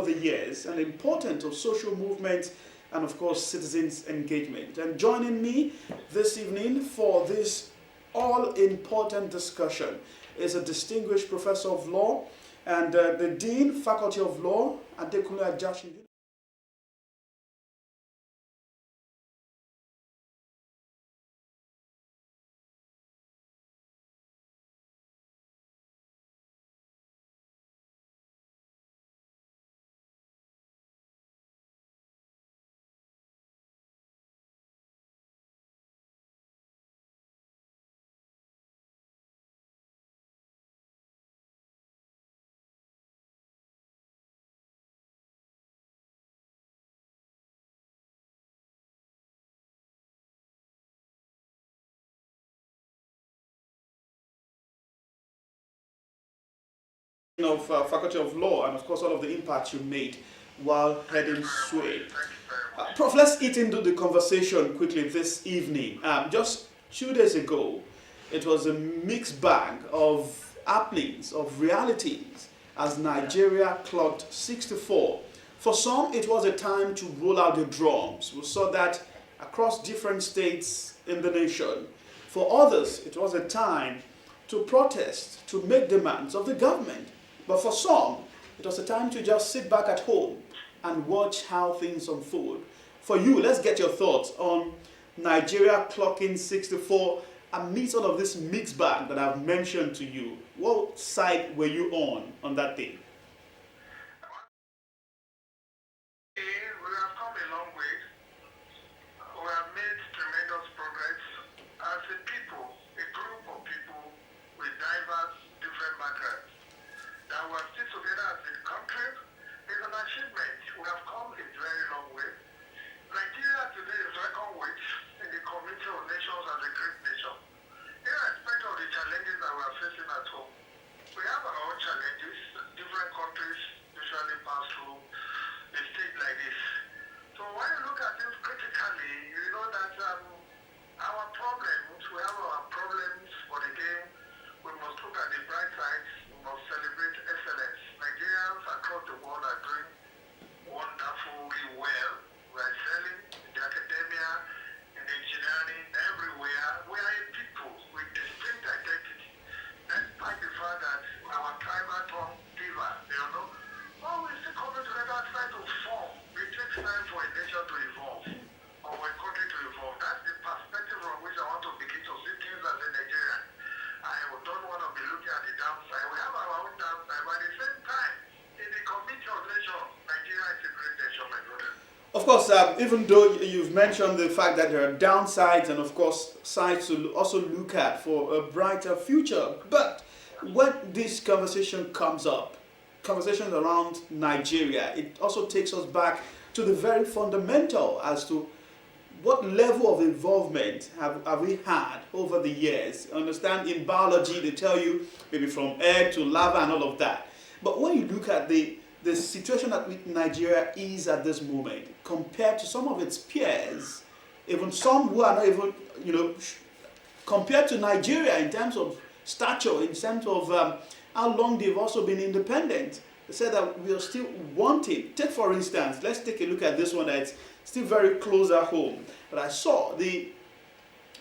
over the years and the importance of social movements and, of course, citizens' engagement. And joining me this evening for this all-important discussion is a distinguished professor of law and the Dean, Faculty of Law, Adekunle Ajasin. Of Faculty of Law and of course all of the impact you made while heading Sway. Prof, let's eat into the conversation quickly this evening. Just 2 days ago, it was a mixed bag of happenings, of realities as Nigeria clocked 64. For some, it was a time to roll out the drums. We saw that across different states in the nation. For others, it was a time to protest, to make demands of the government. But for some, it was a time to just sit back at home and watch how things unfold. For you, let's get your thoughts on Nigeria clocking 64 amidst all of this mixed bag that I've mentioned to you. What side were you on that day? We have come a long way. We have made tremendous progress as a people, a group of people with diverse, different backgrounds. That we are still together as a country is an achievement. We have come a very long way. Nigeria today is record weight in the community of nations as a great nation. Irrespective of the challenges that we are facing at home, we have our own challenges. Different countries usually pass through a stage like this. So when you look at this critically, you know that our problems, we have our problems, but again, we must look at the bright sides. We must celebrate excellence. Nigerians across the world are doing wonderfully well. We are excelling in the academia, in engineering, everywhere. We are a people with distinct identity. Despite the fact that our tribal tongue differ, but we still come together try to form. It takes time for a nation to evolve, or a country to evolve. That's the perspective from which I want to begin to see things as a Nigerian. I don't want to be looking at the downside. We have our own downside, but at the same time, in the community of nations, Nigeria is a great nation, my brother. Of course, even though you've mentioned the fact that there are downsides and of course sides to also look at for a brighter future, but when this conversation comes up, conversations around Nigeria, it also takes us back to the very fundamental as to what level of involvement have we had over the years. Understand, in biology they tell you maybe from air to lava and all of that. But when you look at the situation that Nigeria is at this moment, compared to some of its peers, even some who are not even, compared to Nigeria in terms of stature, in terms of how long they've also been independent, they said that we are still wanting. Take for instance, let's take a look at this one that's still very close at home. But I saw in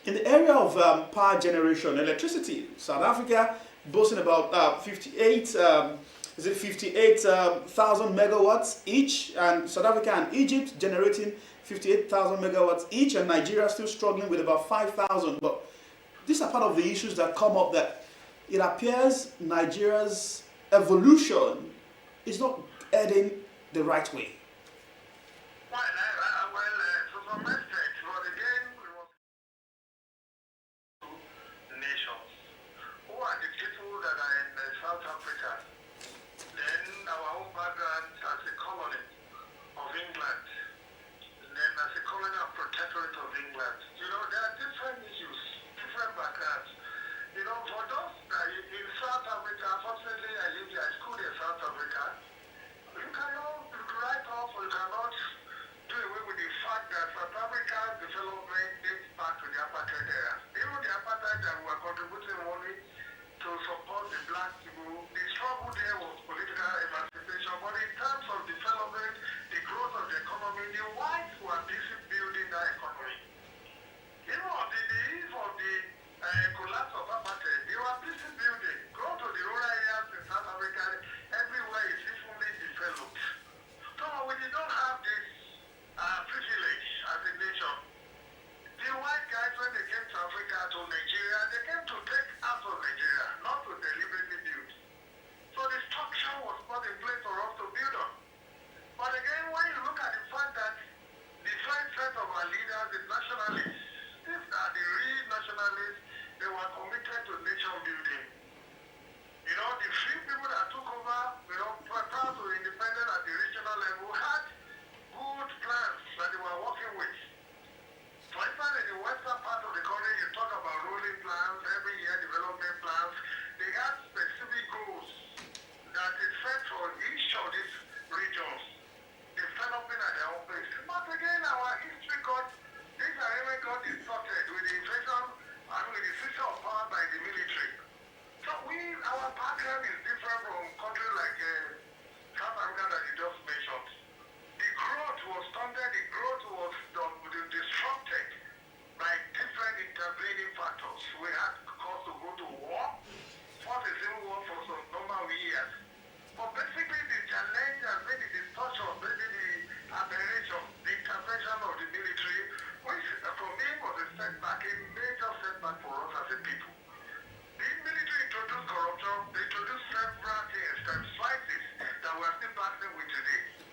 the area of power generation, electricity, South Africa boasting about 58,000 megawatts each, and South Africa and Egypt generating 58,000 megawatts each, and Nigeria still struggling with about 5,000. But these are part of the issues that come up, that it appears Nigeria's evolution is not heading the right way. To some extent, but again, we want nations. Who are the people that are in South Africa? Then our own background as a colony of England, and then as a colony of protectorate of England. There are different issues, different backgrounds. For those in South Africa, unfortunately, I lived there, I schooled in South Africa. You can write all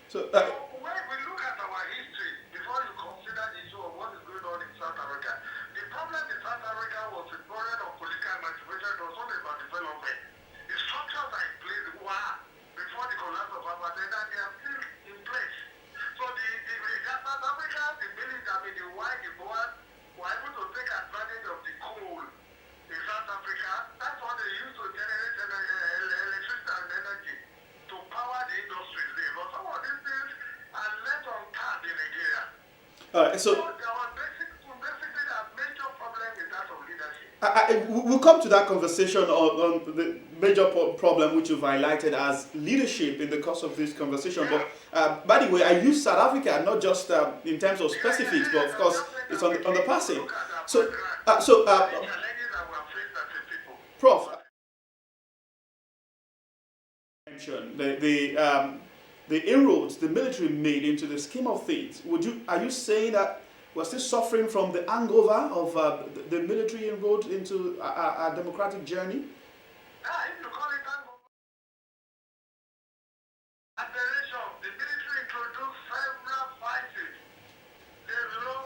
So, So when we look at our history, before you consider the issue of what is going on in South Africa, the problem in South Africa was a burden of political emancipation. It was not about development. The structures are in place before the collapse of apartheid, and they are still in place. So South Africa, the military, the white, the Boers were able to take advantage of the coal in South Africa. That's what they used to generate electricity and energy to power the industries there. But some of these things are left untapped in Nigeria. all right, so Basically, the major problem is that of leadership. we'll come to that conversation on the major problem which you've highlighted as leadership in the course of this conversation. Yeah. But by the way, I use South Africa not just in terms of specifics, but of course it's on the passing. So, Challenges that we have faced as a people. Prof, mentioned the inroads the military made into the scheme of things. Are you saying that we're still suffering from the hangover of the military inroad into our democratic journey? If you call it aberration, the military introduced several vices. They were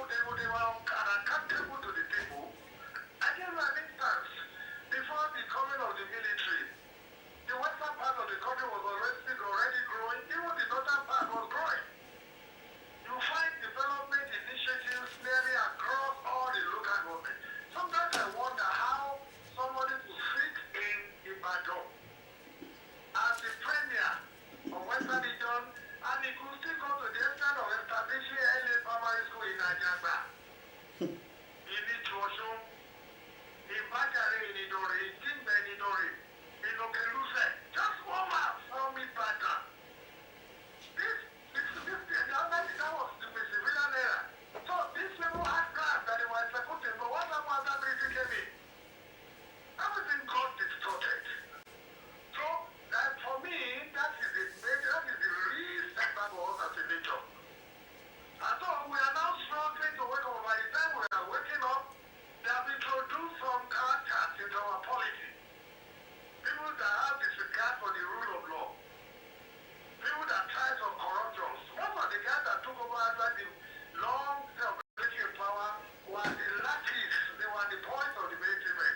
unaccountable to the people. I give you an instance. Before the coming of the military, the western part of the country was already growing. Even the northern part was growing. You find development initiatives nearly across all the local government. Sometimes I wonder how somebody could sit in Ibadan as the premier of Western Region, and he could still go to the extent of establishing LA primary school in Ajagba, in Ichosho, in Bajare, in Idori, in Timbe, in Idori, in Okeluse, just 1 mile from Ibadan. That was the civilian era. So these people had plans that they were executing, but what happened after military came in? Everything got distorted. So for me, that is the real setback for us as a nation. And so we are now struggling to wake up. By the time we are waking up, they have introduced some characters into our polity. People that have disregard for the rule of law. People that try some corruption. Most of the guys that took over after the long military power were the lackeys. They were the boys of the military men.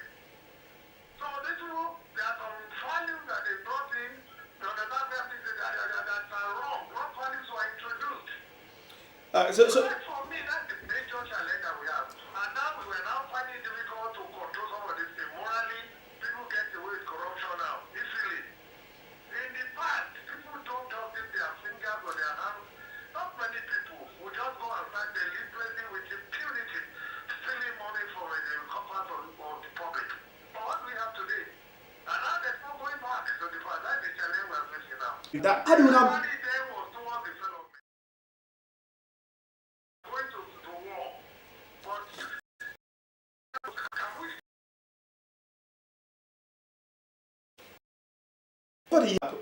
So these people, there are some values that they brought in. The other things that are wrong. Wrong values were introduced. So for me, that's the major challenge that we have. And now we are now finding it difficult to control some of these things. Morally, people get away with corruption now easily. In the past, people don't just dip their fingers or their hands. Not many people will just go and start deliberately with impunity, stealing money from the coffers of the public. But what we have today, and now there's no going back to the past. That's the challenge we are facing now. I do not. Money there was towards development. Going to war. But can we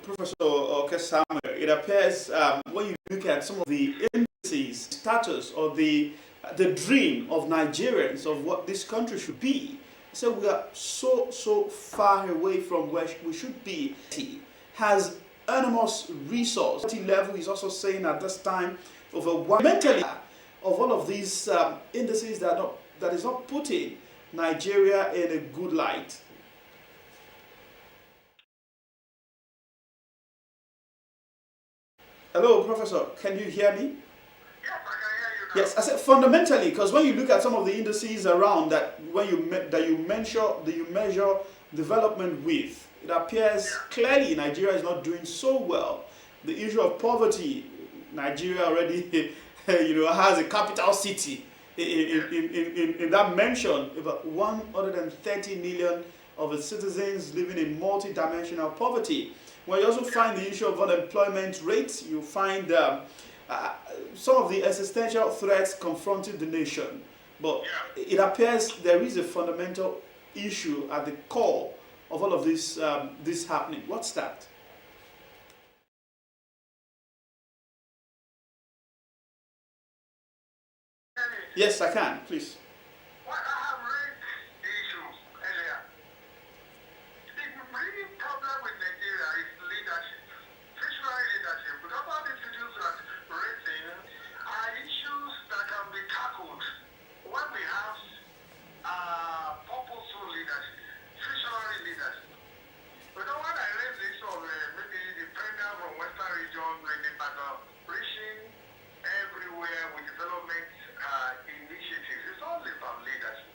Professor Samuel, it appears when you look at some of the indices, status, or the dream of Nigerians of what this country should be, so we are so far away from where we should be. Has enormous resource. Level is also saying at this time over one mentally of all of these indices that is not putting Nigeria in a good light. Hello, Professor. Can you hear me? Yes, I can hear you now. Yes, I said fundamentally, because when you look at some of the indices around that, when you measure development with, it appears clearly Nigeria is not doing so well. The issue of poverty, Nigeria already, has a capital city. In that mention, about 130 million of its citizens living in multi-dimensional poverty. When you also find the issue of unemployment rates, you find some of the existential threats confronting the nation. But it appears there is a fundamental issue at the core of all of this happening. What's that? Yes, I can, please. What I have raised the issues earlier. The real problem with Nigeria is leadership, visionary leadership. Because all these issues are anywhere with development initiatives. It's all about leadership.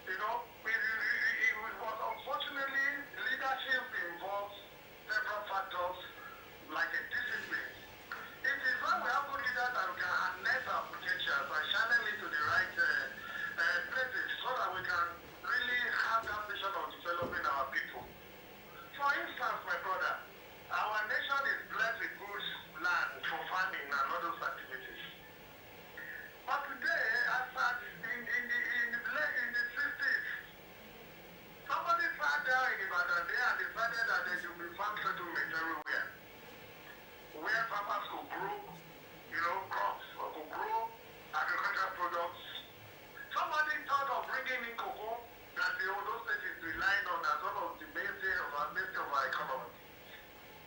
You know, it was unfortunately leadership involves several factors like a discipline. It is when we have good leaders that we can harness our potential by channeling it to the right places so that we can really have that vision of developing our people. For instance, my brother, our nation is blessed with good land for farming and all those activities. But today, as at in the 60s, somebody sat down in Ibadan there and decided that there should be farm settlement everywhere, where farmers could grow, crops or could grow agricultural products. Somebody thought of bringing in cocoa that the Ondo State is relying on as one of the mainstay of our economy.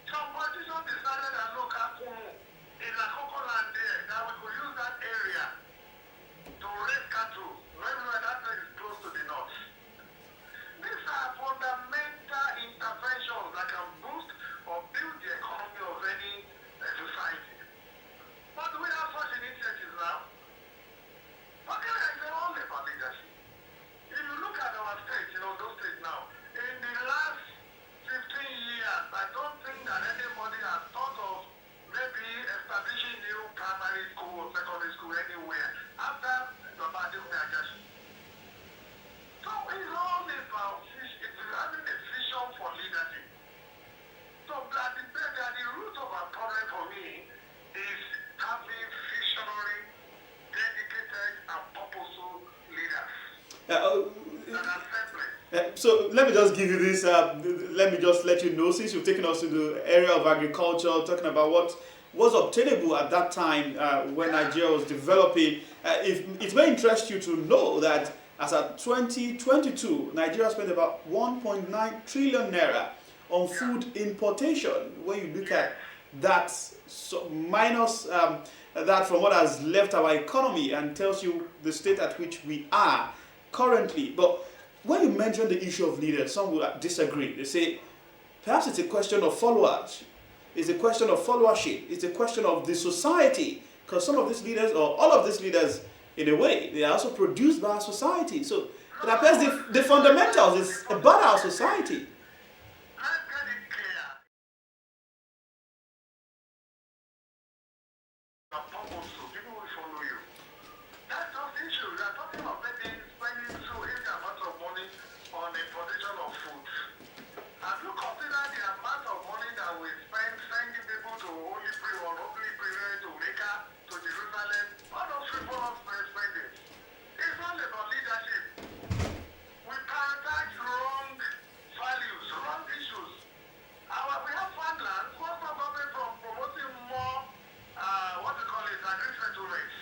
Some politicians decided that look at Kumu in a cocoa land there, that we could use that area to raise cattle, where that place is close to the north. These are fundamental interventions that can boost or build the economy of any society. But do we have such initiatives now? What can I say all about leadership? If you look at our states, those states now, in the last 15 years, I don't think that anybody has thought of maybe establishing new primary school or secondary school anywhere after the Badu Nagashi. So it's all about having a vision for leadership. So that the root of our problem for me is having visionary, dedicated, and purposeful leaders that are selfless. So let me just give you this, let me just let you know, since you've taken us to the area of agriculture, talking about what was obtainable at that time when Nigeria was developing. It may interest you to know that as at 2022, Nigeria spent about 1.9 trillion naira on food importation. When you look at that, so minus that from what has left our economy, and tells you the state at which we are currently. But when you mention the issue of leaders, some will disagree. They say perhaps it's a question of followers. It's a question of followership. It's a question of the society. Because some of these leaders, or all of these leaders, in a way, they are also produced by our society. So it appears the fundamentals is about our society. Let's get it clear. The purpose, so people will follow you. That's not the issue. We are talking about spending so huge amount of money on the production of food. Have you considered the amount of money that we spend sending people to Holy Pre or Holy Prayer to Mecca, to Jerusalem? All those people are spending. It's all about leadership. We prioritize wrong values, wrong issues. We have farmlands. What's the government from promoting more, agri-settlements?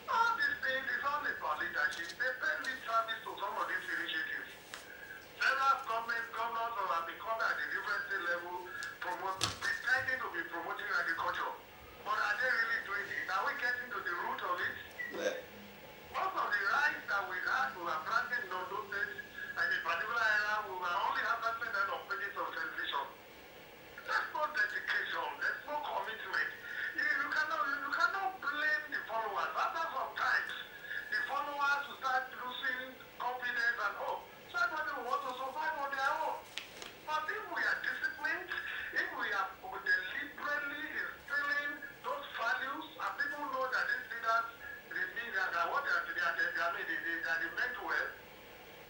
All these things is all about leadership. They pay lip service to some of these initiatives. Several governors have become at the different state level pretending to be promoting agriculture. But are they really doing it? Are we getting to the root of it? Most of the rice that we were planting in those states, and in particular area, we were only harvesting them on pages of television. There's no dedication, there's no commitment. You cannot blame the followers. After some times, the followers will start losing confidence and hope. So everybody will want to survive on their own. But if we are disciplined, if we are deliberately instilling those values, and people know that these leaders, they mean that what they meant well,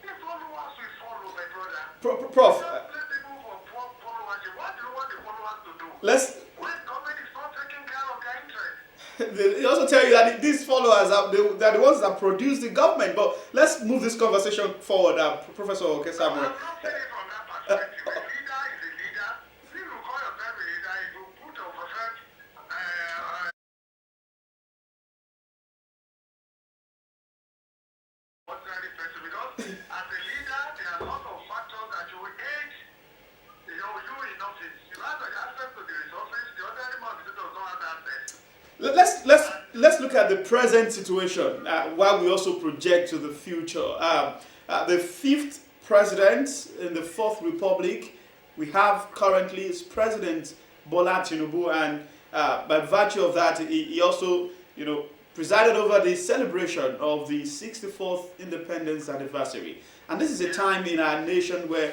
the followers will follow, my brother. Prof. Just let people for followers. What do you want the followers to do? When government is not taking care of their interests. They also tell you that these followers are the ones that produce the government. But let's move this conversation forward, Professor Okesamu. I'm not saying it from that perspective. A leader is a leader. If you call yourself a leader, if you put yourself ordinary person, because as a leader, there are lots of factors that you will aid you in office. You have access to the resources. The ordinary man does not have access. Let's look at the present situation while we also project to the future. The fifth president in the Fourth Republic we have currently is President Bola Tinubu, and by virtue of that, he also you know, presided over the celebration of the 64th independence anniversary. And this is a time in our nation where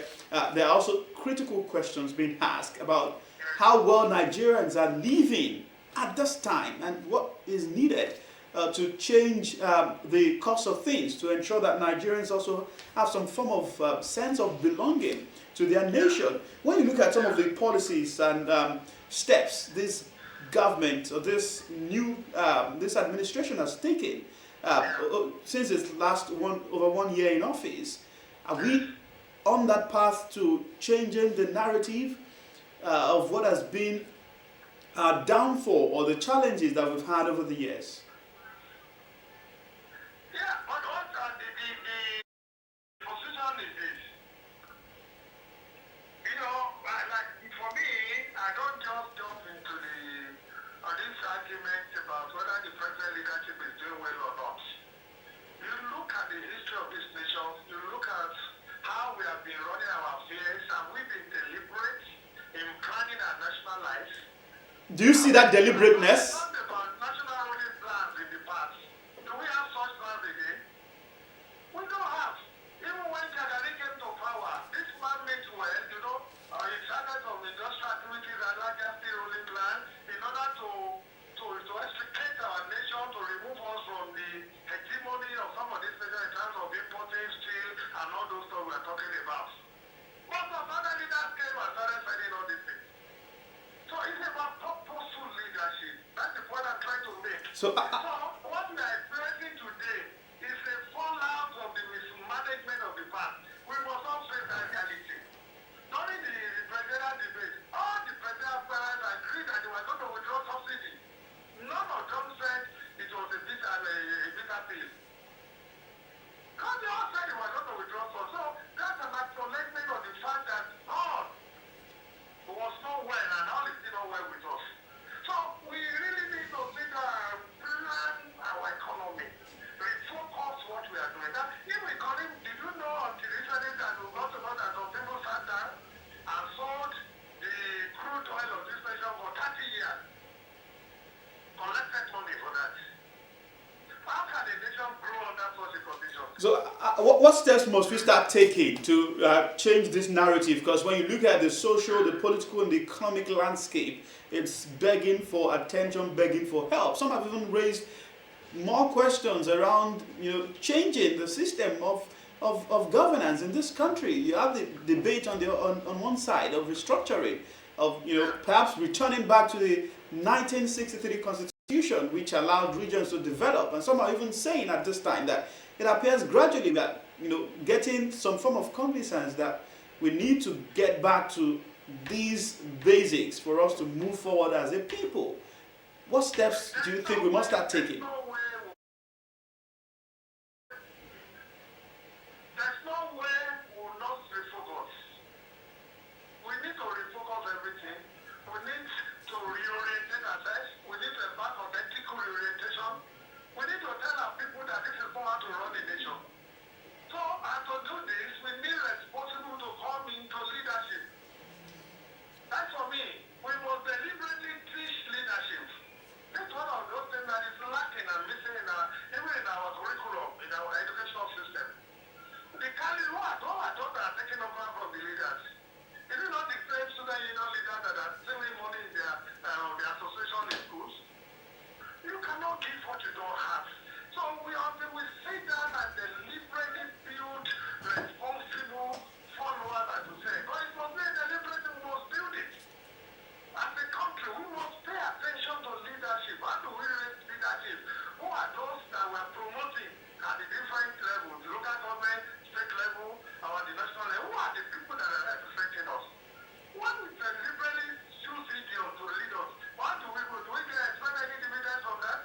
there are also critical questions being asked about how well Nigerians are living at this time and what is needed to change the course of things to ensure that Nigerians also have some form of sense of belonging to their nation. When you look at some of the policies and steps this government or this this administration has taken since its last over 1 year in office, are we on that path to changing the narrative of what has been our downfall or the challenges that we've had over the years? Yeah, but what the position is this. You know, like for me, I don't just jump into this argument about whether the present leadership is doing well or not. You look at the history of this nation, you look at how we have been running our affairs, and we've been deliberate in planning our national life. Do you see that deliberateness? Talk about national running plans in the past. Do we have such plans again? We don't have. Even when Kagari came to power, this man made well, you know, he started some industrial activities and larger steel rolling plan in order to extricate our nation, to remove us from the hegemony of some of these nations in terms of importing steel and all those stuff we're talking about. But some other leaders came and started saying all these things. So it's about purposeful leadership. That's the point I'm trying to make. So what we are experiencing today is a fallout of the mismanagement of the past. We must all face that reality. During the presidential debate, all the presidential aspirants agreed that they were going to withdraw subsidy. None of them said it was a bitter pill. Because they all said they were going to withdraw subsidy. So that's an acknowledgement of the fact that all was not well and all is still not well with us. So we really need to sit down and plan our economy, refocus what we are doing. Now, if we call him, did you know until recently that we got to know that some people sat down and sold the crude oil of this nation for 30 years, collected money for that? How can a nation grow under such a condition? So what steps must we start taking to change this narrative? Because when you look at the social, the political, and the economic landscape, it's begging for attention, begging for help. Some have even raised more questions around, you know, changing the system of governance in this country. You have the debate on one side of restructuring, of, you know, perhaps returning back to the 1963 Constitution, which allowed regions to develop. And some are even saying at this time that it appears gradually that, you know, getting some form of cognizance that we need to get back to these basics for us to move forward as a people. What steps do you think we must start taking? There's no way we will not refocus. We need to refocus everything. We need to reorientate ourselves. We need to embark on ethical reorientation. We need to tell our people that this is not how to run a nation. So, and to do this, we need responsible to come into leadership. That's for me. We must deliberately teach leadership. This is one of those things that is lacking and missing even in our curriculum, in our educational system. The Cali, who are those that are taking over from the leaders? Is it not the same student union leaders that are stealing money in their association in schools? You cannot give what you don't have. So we sit down and deliberately build responsible followers, as you say. But it must be deliberate, we must build it. As a country, we must pay attention to leadership. How do we raise leadership? Who are those that we're promoting at the different levels, the local government, state level, or the national level? Who are the people that are representing us? When we deliberately choose idiots to lead us, what do we do? Do we expect any dividends from that?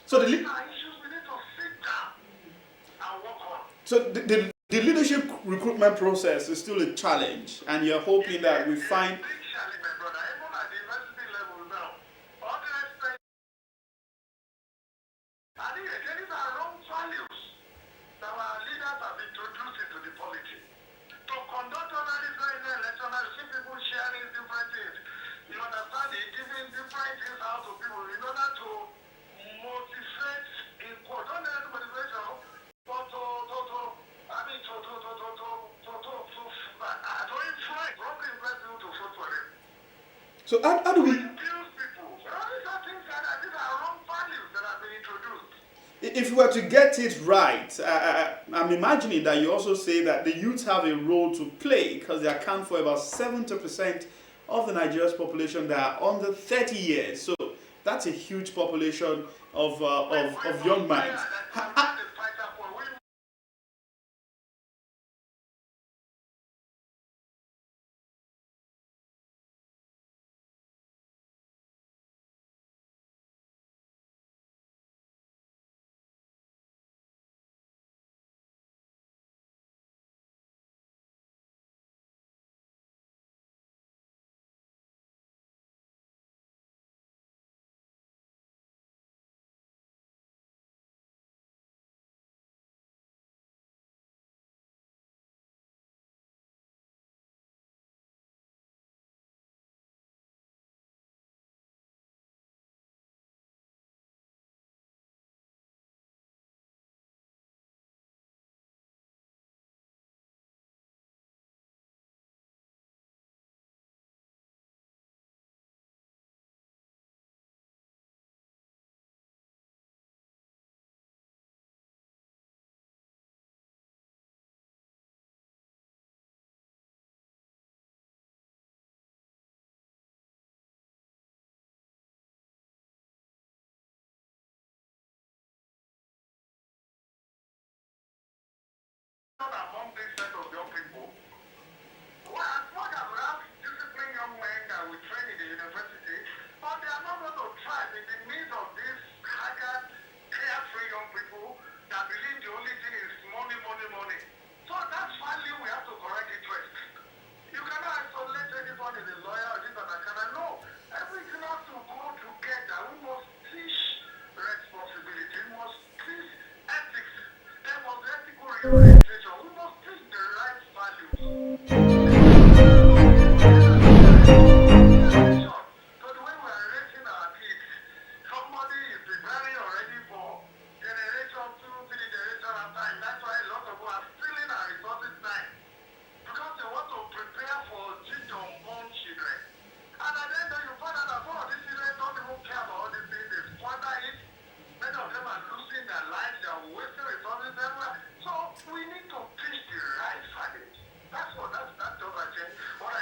So These are issues we need to sit down and work on. So the leadership recruitment process is still a challenge, and you're hoping that we find. Big challenge, my brother. Even at the university level now, all the respect. I think again, these are wrong values that our leaders have introduced into the polity. To conduct journalism in the election, you see people sharing different things. You understand? They're giving different things out to people in order to So how do to we, infuse people. You know, these are things these are wrong values that have been introduced. if we were to get it right, I'm imagining that you also say that the youth have a role to play because they account for about 70% of the Nigeria's population that are under 30 years. So that's a huge population of young minds. That's the fighter for we not among this set of young people. Well, as much as we have disciplined young men that we train in the university, but they are not going to thrive in the midst of these haggard, carefree young people that believe the only thing is money, money, money. So that's value we have to correct it first. You cannot isolate anyone is a lawyer or this or that kind of no. Everything has to go together. We must teach responsibility. We must teach ethics. There must be ethical reorientation. We must teach the right values. So the way we are raising our kids, somebody is preparing already for generation two, three generation after, and that's why a lot of people are stealing our resources now. Because they want to prepare for unborn children. And at the end of you find out that some of these children don't even care about all these things, they squander it. Many of them are losing their lives, they are wasting resources everywhere. So we need to teach the right values. That's what I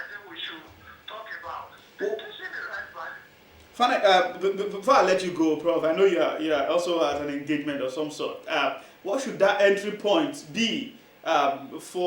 think we should talk about. Teaching the right values. Fine, before I let you go, Prof, I know you are also at an engagement of some sort. What should that entry point be for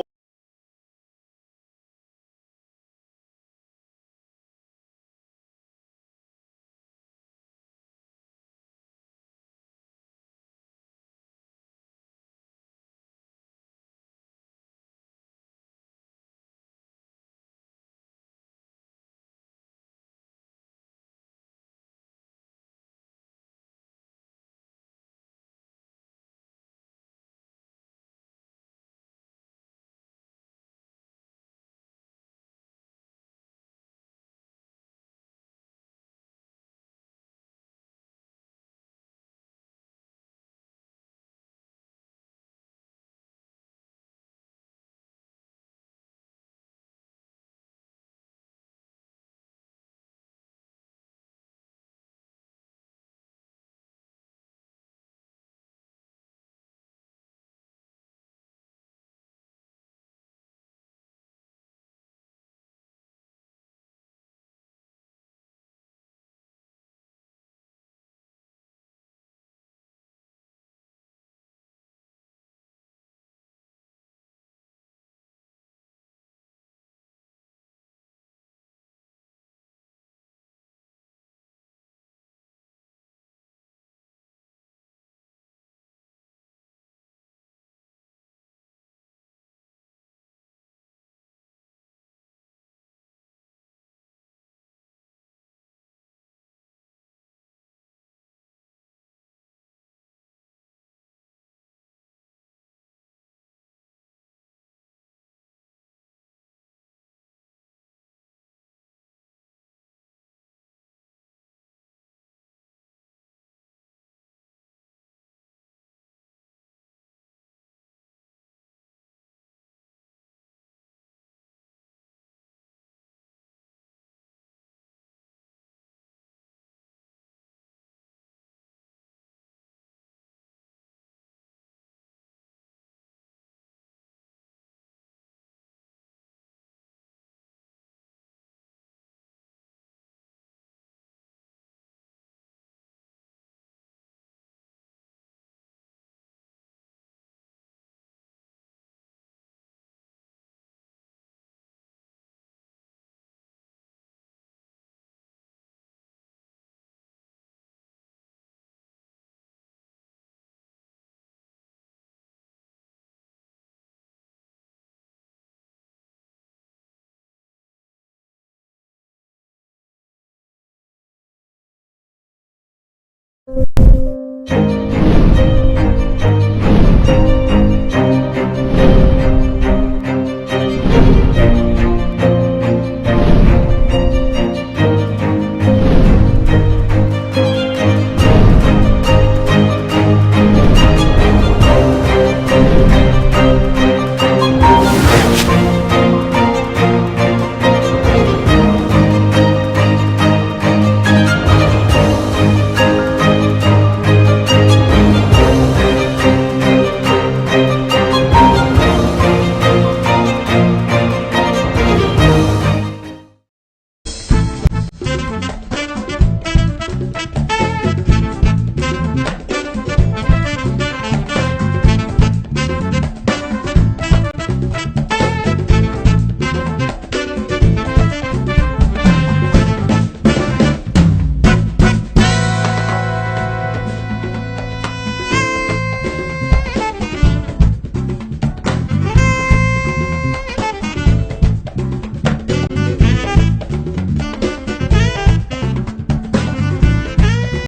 Thank you.